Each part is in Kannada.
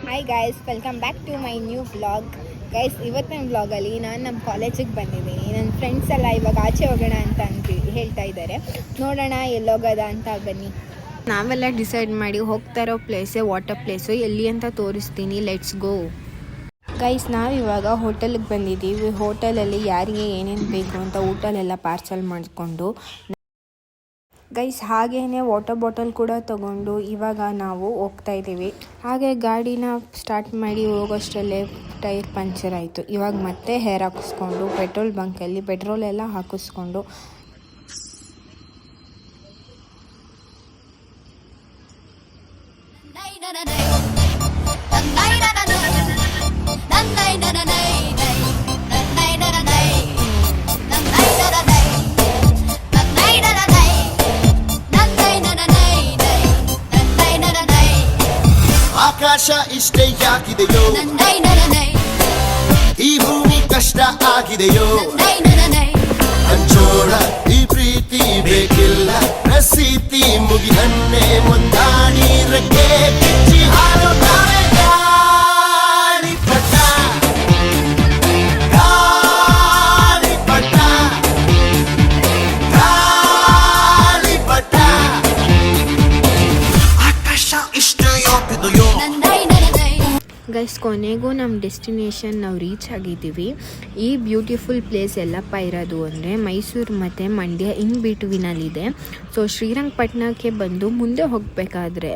Hi guys, welcome back to my new vlog. Guys, ಇವತ್ತಿನ ವ್ಲಾಗಲ್ಲಿ ನಾನು ನಮ್ಮ ಕಾಲೇಜಿಗೆ ಬಂದಿದ್ದೀನಿ. ನನ್ನ ಫ್ರೆಂಡ್ಸ್ ಎಲ್ಲ ಇವಾಗ ಆಚೆ ಹೋಗೋಣ ಅಂತ ಹೇಳ್ತಾ ಇದ್ದಾರೆ. ನೋಡೋಣ ಎಲ್ಲೋಗೋದ ಅಂತ. ಬನ್ನಿ, ನಾವೆಲ್ಲ ಡಿಸೈಡ್ ಮಾಡಿ ಹೋಗ್ತಾ ಇರೋ ಪ್ಲೇಸೇ ವಾಟರ್ ಪ್ಲೇಸು. ಎಲ್ಲಿ ಅಂತ ತೋರಿಸ್ತೀನಿ, ಲೆಟ್ಸ್ ಗೋ. ಗೈಸ್, ನಾವಿವಾಗ ಹೋಟೆಲ್ಗೆ ಬಂದಿದ್ದೀವಿ. ಹೋಟೆಲಲ್ಲಿ ಯಾರಿಗೆ ಏನೇನು ಬೇಕು ಅಂತ ಊಟಲೆಲ್ಲ ಪಾರ್ಸಲ್ ಮಾಡಿಕೊಂಡು ಗೈಸ್, ಹಾಗೇ ವಾಟರ್ ಬಾಟಲ್ ಕೂಡ ತಗೊಂಡು ಇವಾಗ ನಾವು ಹೋಗ್ತಾ ಇದ್ದೀವಿ. ಹಾಗೆ ಗಾಡಿನ ಸ್ಟಾರ್ಟ್ ಮಾಡಿ ಹೋಗೋಷ್ಟರಲ್ಲೇ ಟೈರ್ ಪಂಚರ್ ಆಯಿತು. ಇವಾಗ ಮತ್ತೆ ಹೇರ್ ಹಾಕಿಸ್ಕೊಂಡು ಪೆಟ್ರೋಲ್ ಬಂಕಲ್ಲಿ ಪೆಟ್ರೋಲ್ ಎಲ್ಲ ಹಾಕಿಸ್ಕೊಂಡು ಆಕಾಶ ಇಷ್ಟೇ ಯಾಕಿದೆಯೋ, ಈ ಭೂಮಿ ಕಷ್ಟ ಆಗಿದೆಯೋ, ಹಂಚೋಳ ಈ ಪ್ರೀತಿ ಬೇಕಿಲ್ಲ, ರಸೀತಿ ಮುಗಿದನ್ನೇ ಮುಂದಾಡಿ ರೆಕ್ಕೆ ಕಿಚ್ಚಿ ಹಾರುತ್ತಾರೆ ಗಾಳಿಪಟ, ಗಾಳಿಪಟ, ಗಾಳಿಪಟ. ಆಕಾಶ ಇಷ್ಟೇ ಯಾಕಿದೆಯೋ. ಗೈಸ್, ಕೊನೆಗೂ ನಮ್ಮ ಡೆಸ್ಟಿನೇಷನ್ ನಾವು ರೀಚ್ ಆಗಿದ್ದೀವಿ. ಈ ಬ್ಯೂಟಿಫುಲ್ ಪ್ಲೇಸ್ ಎಲ್ಲಪ್ಪ ಇರೋದು ಅಂದರೆ ಮೈಸೂರು ಮತ್ತು ಮಂಡ್ಯ ಇನ್ ಬಿಟ್ವೀನಲ್ಲಿದೆ. ಸೊ ಶ್ರೀರಂಗಪಟ್ಟಣಕ್ಕೆ ಬಂದು ಮುಂದೆ ಹೋಗಬೇಕಾದ್ರೆ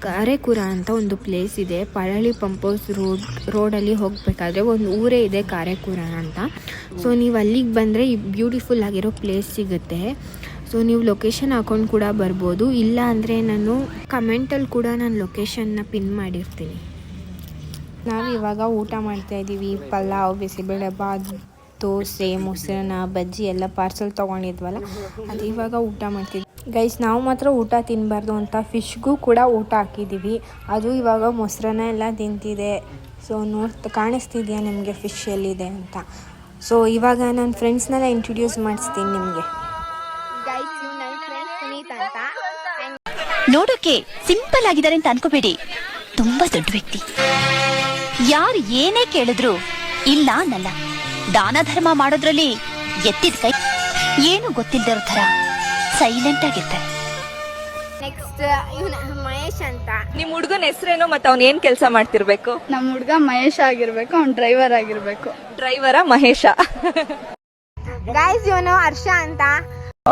ಕಾರೆಕುರ ಅಂತ ಒಂದು ಪ್ಲೇಸ್ ಇದೆ. ಪಳಲಿ ಪಂಪೋಸ್ ರೋಡಲ್ಲಿ ಹೋಗಬೇಕಾದ್ರೆ ಒಂದು ಊರೇ ಇದೆ ಕಾರೆಕುರ ಅಂತ. ಸೊ ನೀವು ಅಲ್ಲಿಗೆ ಬಂದರೆ ಈ ಬ್ಯೂಟಿಫುಲ್ ಆಗಿರೋ ಪ್ಲೇಸ್ ಸಿಗುತ್ತೆ. ಸೊ ನೀವು ಲೊಕೇಶನ್ ಹಾಕೊಂಡು ಕೂಡ ಬರ್ಬೋದು. ಇಲ್ಲ ಅಂದರೆ ನಾನು ಕಮೆಂಟಲ್ಲಿ ಕೂಡ ನಾನು ಲೊಕೇಶನ್ನ ಪಿನ್ ಮಾಡಿರ್ತೀನಿ. ನಾವಿವಾಗ ಊಟ ಮಾಡ್ತಾಯಿದ್ದೀವಿ. ಪಲಾವ್, ಬಿಸಿಬೇಳೆಬಾತ್, ದೋಸೆ, ಮೊಸರನ್ನ, ಬಜ್ಜಿ ಎಲ್ಲ ಪಾರ್ಸಲ್ ತೊಗೊಂಡಿದ್ವಲ್ಲ, ಅದು ಇವಾಗ ಊಟ ಮಾಡ್ತಿದ್ವಿ. ಗೈಸ್, ನಾವು ಮಾತ್ರ ಊಟ ತಿನ್ನಬಾರ್ದು ಅಂತ ಫಿಶ್ಗೂ ಕೂಡ ಊಟ ಹಾಕಿದ್ದೀವಿ. ಅದು ಇವಾಗ ಮೊಸರನ್ನ ಎಲ್ಲ ತಿಂತಿದೆ. ಸೊ ಕಾಣಿಸ್ತಿದೆಯಾ ನಿಮಗೆ ಫಿಶ್ ಎಲ್ಲಿದೆ ಅಂತ. ಸೊ ಇವಾಗ ನನ್ನ ಫ್ರೆಂಡ್ಸ್ನೆಲ್ಲ ಇಂಟ್ರೊಡ್ಯೂಸ್ ಮಾಡಿಸ್ತೀನಿ ನಿಮಗೆ. ಗೈಸ್, ನನ್ನ ಫ್ರೆಂಡ್ ಸುನೀತ್ ಅಂತ. ನೋಡೋಕೆ ಸಿಂಪಲ್ ಆಗಿದ್ದಾರೆ ಅಂತ ಅನ್ಕೋಬೇಡಿ, ತುಂಬಾ ದೊಡ್ಡ ವ್ಯಕ್ತಿ. ಯಾರು ಏನೇ ಕೇಳಿದ್ರು ಇಲ್ಲ ಅನ್ನಲ್ಲ. ದಾನ ಧರ್ಮ ಮಾಡೋದ್ರಲ್ಲಿ ಎತ್ತಿದ ಕೈ, ಏನು ಗೊತ್ತಿಲ್ಲದಿರೋ ತರ ಸೈಲೆಂಟ್ ಆಗಿರ್ತಾರೆ. ನೆಕ್ಸ್ಟ್ ಮಹೇಶ್ ಅಂತ. ನಿಮ್ ಹುಡುಗನ ಹೆಸರೇನೋ ಮತ್ತೆ ಅವ್ನ ಏನ್ ಕೆಲಸ ಮಾಡ್ತಿರ್ಬೇಕು? ನಮ್ ಹುಡ್ಗ ಮಹೇಶ್ ಆಗಿರ್ಬೇಕು, ಅವ್ನ್ ಡ್ರೈವರ್ ಆಗಿರ್ಬೇಕು. ಡ್ರೈವರ ಮಹೇಶ. ಗೈಸ್, ಇವನು ಹರ್ಷ ಅಂತ.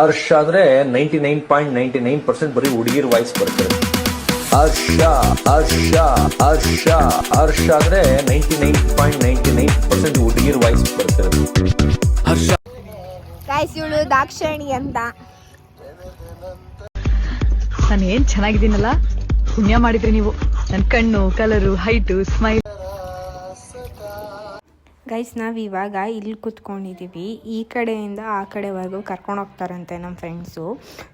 ಹರ್ಷ ಅಂದ್ರೆ 99.99% ಬರೀ ಹುಡುಗಿರ್ ವಾಯ್ಸ್ ಬರ್ತದೆ. ಹರ್ಷ ಹರ್ಷ ಹರ್ಷ ಹರ್ಷ ಅಂದ್ರೆ 99.99% ಹುಡುಗಿರ್ ವಾಯ್ಸ್ ಬರ್ತದೆ. ಹರ್ಷ. ಗೈಸ್, ಇವಳು ದಾಕ್ಷಾಯಣಿ ಅಂತ. ನಾನು ಏನ್ ಚೆನ್ನಾಗಿದ್ದೀನಲ್ಲ, ಪುಣ್ಯ ಮಾಡಿದ್ರಿ ನೀವು. ನನ್ ಕಣ್ಣು, ಕಲರು, ಹೈಟು, ಸ್ಮೈಲ್. ಗೈಸ್, ನಾವಿವಾಗ ಇಲ್ಲಿ ಕೂತ್ಕೊಂಡಿದ್ದೀವಿ. ಈ ಕಡೆಯಿಂದ ಆ ಕಡೆವರೆಗೂ ಕರ್ಕೊಂಡು ಹೋಗ್ತಾರಂತೆ ನಮ್ಮ ಫ್ರೆಂಡ್ಸು.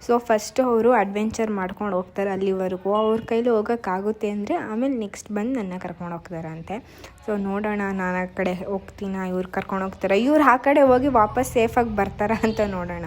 ಸೊ ಫಸ್ಟು ಅವರು ಅಡ್ವೆಂಚರ್ ಮಾಡ್ಕೊಂಡು ಹೋಗ್ತಾರೆ ಅಲ್ಲಿವರೆಗೂ. ಅವ್ರ ಕೈಲಿ ಹೋಗೋಕ್ಕಾಗುತ್ತೆ ಅಂದರೆ ಆಮೇಲೆ ನೆಕ್ಸ್ಟ್ ಬಂದು ನನ್ನ ಕರ್ಕೊಂಡು ಹೋಗ್ತಾರಂತೆ. ಸೊ ನೋಡೋಣ, ನಾನು ಆ ಕಡೆ ಹೋಗ್ತೀನ, ಇವ್ರು ಕರ್ಕೊಂಡು ಹೋಗ್ತಾರೆ, ಇವ್ರು ಆ ಕಡೆ ಹೋಗಿ ವಾಪಸ್ ಸೇಫಾಗಿ ಬರ್ತಾರ ಅಂತ ನೋಡೋಣ.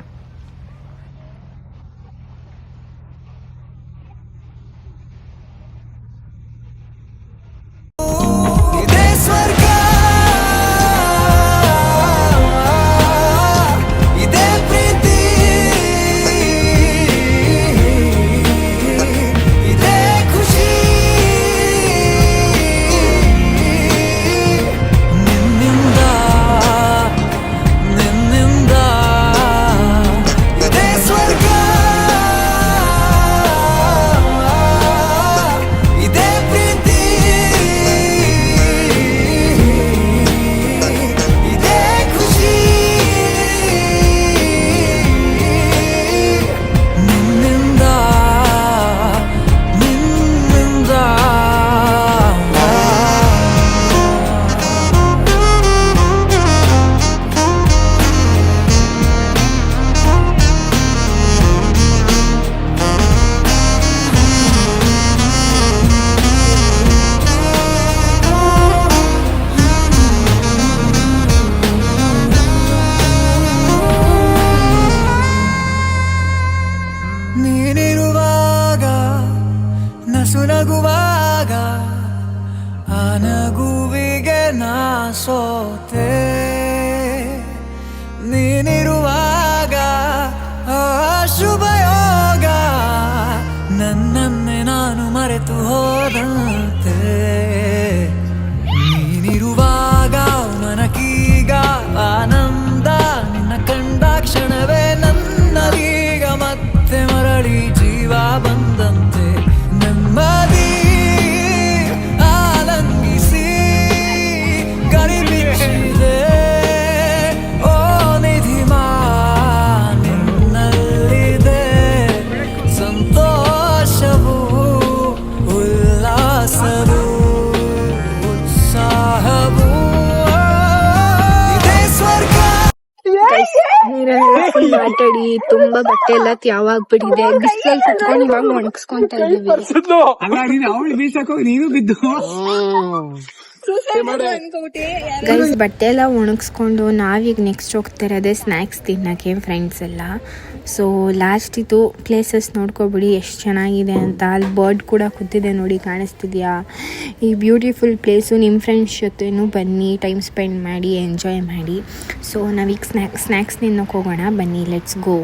ಸೋತೆ ನೀನಿರುವಾಗ ಶುಭಯೋಗ ನನ್ನನ್ನೇ ನಾನು ಮರೆತು ಹೋದಂತೆ ನೀನಿರುವಾಗ ಮನಕೀಗ ಆನಂದ ನಿನ್ನ ಕಂಡ ಕ್ಷಣವೇ ನನ್ನದೀಗ ಮತ್ತೆ ಮರಳಿ ಜೀವ ಬಂದಂತೆ ನೆಮ್ಮದಿ ಆಲಂಗಿಸಿ ಗರಿಬಿಚ್ಚಿದೆ ಓ ನಿಧಿಮಾ ನಿನ್ನಲ್ಲಿದೆ ಸಂತೋಷವು ಉಲ್ಲಾಸವು ಉತ್ಸಾಹವು ಇದೇ ಸ್ವರ್ಗ. ಮಾತಾಡಿ ತುಂಬಾ ಬಟ್ಟೆ ಎಲ್ಲ ತ್ಯಾವಾಗ್ಬಿಟ್ಟಿದೆ. ಬಿಸಿಲಲ್ಲಿ ಕುತ್ಕೊಂಡು ಇವಾಗ ಒಣಗಿಸ್ಕೊಂತ ಇದೀವಿ. ಗೈಸ್ ಬಟ್ಟೆ ಎಲ್ಲ ಒಣಗಿಸ್ಕೊಂಡು ನಾವೀಗ ನೆಕ್ಸ್ಟ್ ಹೋಗ್ತಾ ಇರೋದೇ ಸ್ನ್ಯಾಕ್ಸ್ ತಿನ್ನೋಕ್ಕೆ ಫ್ರೆಂಡ್ಸ್ ಎಲ್ಲ. ಸೊ ಲಾಸ್ಟ್ ಇದು ಪ್ಲೇಸಸ್ ನೋಡ್ಕೊಬಿಡಿ ಎಷ್ಟು ಚೆನ್ನಾಗಿದೆ ಅಂತ. ಅಲ್ಲಿ ಬರ್ಡ್ ಕೂಡ ಕೂತಿದೆ ನೋಡಿ, ಕಾಣಿಸ್ತಿದ್ಯಾ? ಈ ಬ್ಯೂಟಿಫುಲ್ ಪ್ಲೇಸು ನಿಮ್ಮ ಫ್ರೆಂಡ್ಸ್ ಜೊತೆನೂ ಬನ್ನಿ, ಟೈಮ್ ಸ್ಪೆಂಡ್ ಮಾಡಿ, ಎಂಜಾಯ್ ಮಾಡಿ. ಸೊ ನಾವೀಗ ಸ್ನ್ಯಾಕ್ಸ್ ತಿನ್ನೋಕೆ ಹೋಗೋಣ, ಬನ್ನಿ, ಲೆಟ್ಸ್ ಗೋ.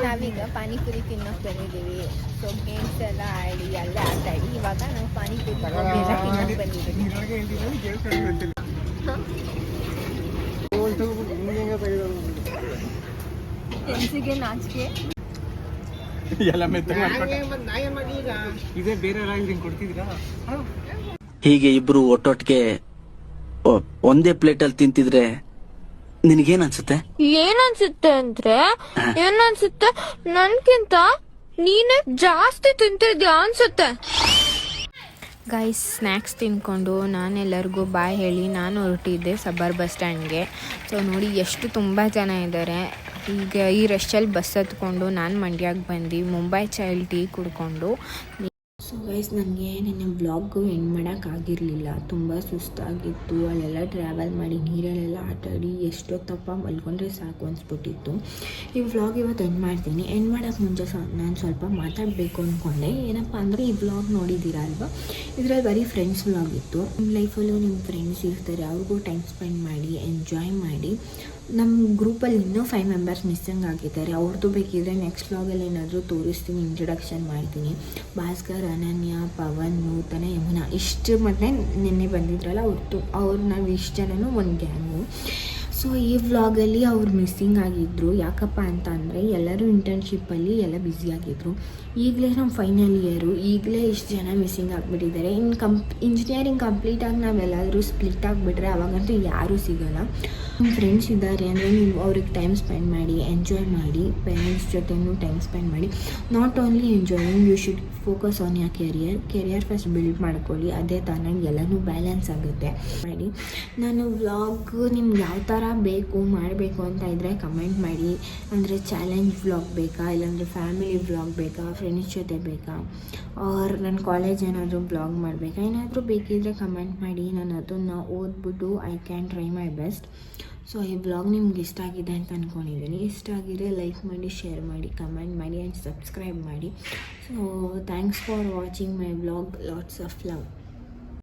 ನಾವೀಗ ಪಾನಿಪುರಿ ತಿನ್ನೋಕೆ ಬಂದಿದ್ದೀವಿ. ಸೊ ಗೇಮ್ಸ್ ಎಲ್ಲ ಆಡಿ ಅಲ್ಲೇ ಆಟ ಆಡಿ ಇವಾಗ ನಾವು ಪಾನಿಪುರಿ ತಿನ್ನೋಕೆ ಬಂದಿದ್ದೀವಿ. ಕೆನ್ಸಿಗೆ ನಾಚಿಕೆ ಹೀಗೆ ಇಬ್ರು ಒಟ್ಟೊಟ್ಟಿಗೆ ಒಂದೇ ಪ್ಲೇಟ್ ಅಲ್ಲಿ ತಿಂತಿದ್ರೆ ನಿನಗೇನ್ ಅನ್ಸುತ್ತೆ? ಏನನ್ಸುತ್ತೆ ಅಂದ್ರೆ ಏನನ್ಸುತ್ತೆ, ನನ್ಗಿಂತ ನೀನೇ ಜಾಸ್ತಿ ತಿಂತಿದ್ಯಾ ಅನ್ಸುತ್ತೆ. ಗೈಸ್ ಸ್ನ್ಯಾಕ್ಸ್ ತಿನ್ಕೊಂಡು ನಾನೆಲ್ಲರಿಗೂ ಬಾಯ್ ಹೇಳಿ ನಾನು ಹೊರಟಿದ್ದೆ ಸಬ್ಬರ್ ಬಸ್ ಸ್ಟ್ಯಾಂಡ್ಗೆ. ಸೊ ನೋಡಿ ಎಷ್ಟು ತುಂಬ ಜನ ಇದ್ದಾರೆ. ಈಗ ಈ ರಶಲ್ಲಿ ಬಸ್ ಹತ್ಕೊಂಡು ನಾನು ಮಂಡ್ಯಕ್ಕೆ ಬಂದು ಮುಂಬೈ ಚೈಲ್ಡ್ ಟೀ ಕುಡ್ಕೊಂಡು. ಸೊ ಗೈಸ್ ನನಗೆ ನಿನ್ನೆ ವ್ಲಾಗು ಎಂಡ್ ಮಾಡೋಕ್ಕಾಗಿರಲಿಲ್ಲ, ತುಂಬ ಸುಸ್ತಾಗಿತ್ತು. ಅಲ್ಲೆಲ್ಲ ಟ್ರಾವೆಲ್ ಮಾಡಿ ನೀರಲ್ಲೆಲ್ಲ ಆಟಾಡಿ ಎಷ್ಟೊತ್ತಪ್ಪ ಮಲ್ಕೊಂಡ್ರೆ ಸಾಕು ಅನಿಸ್ಬಿಟ್ಟಿತ್ತು. ಈ ವ್ಲಾಗ್ ಇವತ್ತು ಎಂಡ್ ಮಾಡ್ತೀನಿ. ಎಂಡ್ ಮಾಡೋಕ್ಕೆ ಮುಂಚೆ ನಾನು ಸ್ವಲ್ಪ ಮಾತಾಡಬೇಕು ಅಂದ್ಕೊಂಡೆ. ಏನಪ್ಪ ಅಂದರೆ ಈ ವ್ಲಾಗ್ ನೋಡಿದ್ದೀರಾ ಅಲ್ವಾ, ಇದರಲ್ಲಿ ಬರೀ ಫ್ರೆಂಡ್ಸ್ ವ್ಲಾಗ್ ಇತ್ತು. ನಿಮ್ಮ ಲೈಫಲ್ಲೂ ನಿಮ್ಮ ಫ್ರೆಂಡ್ಸ್ ಇರ್ತಾರೆ, ಅವ್ರಿಗೂ ಟೈಮ್ ಸ್ಪೆಂಡ್ ಮಾಡಿ, ಎಂಜಾಯ್ ಮಾಡಿ. ನಮ್ಮ ಗ್ರೂಪಲ್ಲಿ ಇನ್ನೂ 5 ಮೆಂಬರ್ಸ್ ಮಿಸ್ಸಿಂಗ್ ಆಗಿದ್ದಾರೆ. ಅವ್ರದ್ದು ಬೇಕಿದ್ರೆ ನೆಕ್ಸ್ಟ್ ವ್ಲಾಗಲ್ಲಿ ಏನಾದರೂ ತೋರಿಸ್ತೀನಿ, ಇಂಟ್ರಡಕ್ಷನ್ ಮಾಡ್ತೀನಿ. ಭಾಸ್ಕರ್, ಅನನ್ಯ, ಪವನ್, ನೂತನ, ಯಮುನಾ ಇಷ್ಟು ಮತ್ತೆ ನಿನ್ನೆ ಬಂದಿದ್ರಲ್ಲ ಅವ್ರು ನಾವು ಇಷ್ಟು ಜನನೂ ಒಂದು ಗ್ಯಾಂಗು. ಸೊ ಈ ವ್ಲಾಗಲ್ಲಿ ಅವ್ರು ಮಿಸ್ಸಿಂಗ್ ಆಗಿದ್ದರು. ಯಾಕಪ್ಪ ಅಂತ ಅಂದರೆ ಎಲ್ಲರೂ ಇಂಟರ್ನ್ಶಿಪ್ಪಲ್ಲಿ ಎಲ್ಲ ಬ್ಯುಸಿಯಾಗಿದ್ದರು. ಈಗಲೇ ನಮ್ಮ ಫೈನಲ್ ಇಯರು, ಈಗಲೇ ಇಷ್ಟು ಜನ ಮಿಸ್ಸಿಂಗ್ ಆಗಿಬಿಟ್ಟಿದ್ದಾರೆ. ಇಂಜಿನಿಯರಿಂಗ್ ಕಂಪ್ಲೀಟಾಗಿ ನಾವೆಲ್ಲಾದರೂ ಸ್ಪ್ಲಿಟ್ ಆಗಿಬಿಟ್ರೆ ಅವಾಗಂತೂ ಯಾರೂ ಸಿಗೋಲ್ಲ. ನಿಮ್ಮ ಫ್ರೆಂಡ್ಸ್ ಇದ್ದಾರೆ ಅಂದರೆ ನೀವು ಅವ್ರಿಗೆ ಟೈಮ್ ಸ್ಪೆಂಡ್ ಮಾಡಿ, ಎಂಜಾಯ್ ಮಾಡಿ. ಪೇರೆಂಟ್ಸ್ ಜೊತೆನೂ ಟೈಮ್ ಸ್ಪೆಂಡ್ ಮಾಡಿ. Not only enjoying, you should focus on your career first build ಮಾಡ್ಕೊಳ್ಳಿ. ಅದೇ ತಾನಾಗಿ ಎಲ್ಲನೂ ಬ್ಯಾಲೆನ್ಸ್ ಆಗುತ್ತೆ ಮಾಡಿ. ನಾನು ವ್ಲಾಗ್ ನಿಮ್ಗೆ ಯಾವ ಥರ ಬೇಕು ಮಾಡಬೇಕು ಅಂತ ಇದ್ದರೆ ಕಮೆಂಟ್ ಮಾಡಿ. ಅಂದರೆ ಚಾಲೆಂಜ್ ವ್ಲಾಗ್ ಬೇಕಾ, ಇಲ್ಲಾಂದರೆ ಫ್ಯಾಮಿಲಿ ವ್ಲಾಗ್ ಬೇಕಾ, ಫ್ರೆಂಡ್ಸ್ ಜೊತೆ ಬೇಕಾ, ಆರ್ ನನ್ನ ಕಾಲೇಜ್ ಏನಾದರೂ ಬ್ಲಾಗ್ ಮಾಡಬೇಕಾ, ಏನಾದರೂ ಬೇಕಿದ್ದರೆ ಕಮೆಂಟ್ ಮಾಡಿ. ನಾನು ಅದನ್ನು ಓದ್ಬಿಟ್ಟು I can try my best. So ಈ ವ್ಲಾಗ್ ನಿಮ್ಗೆ ಇಷ್ಟ ಆಗಿದೆ ಅಂತ ಅಂದ್ಕೊಂಡಿದ್ದೀನಿ. ಇಷ್ಟ ಆಗಿದ್ರೆ ಲೈಕ್ ಮಾಡಿ, ಶೇರ್ ಮಾಡಿ, ಕಮೆಂಟ್ ಮಾಡಿ ಆ್ಯಂಡ್ ಸಬ್ಸ್ಕ್ರೈಬ್ ಮಾಡಿ. So thanks for watching my vlog. Lots of love.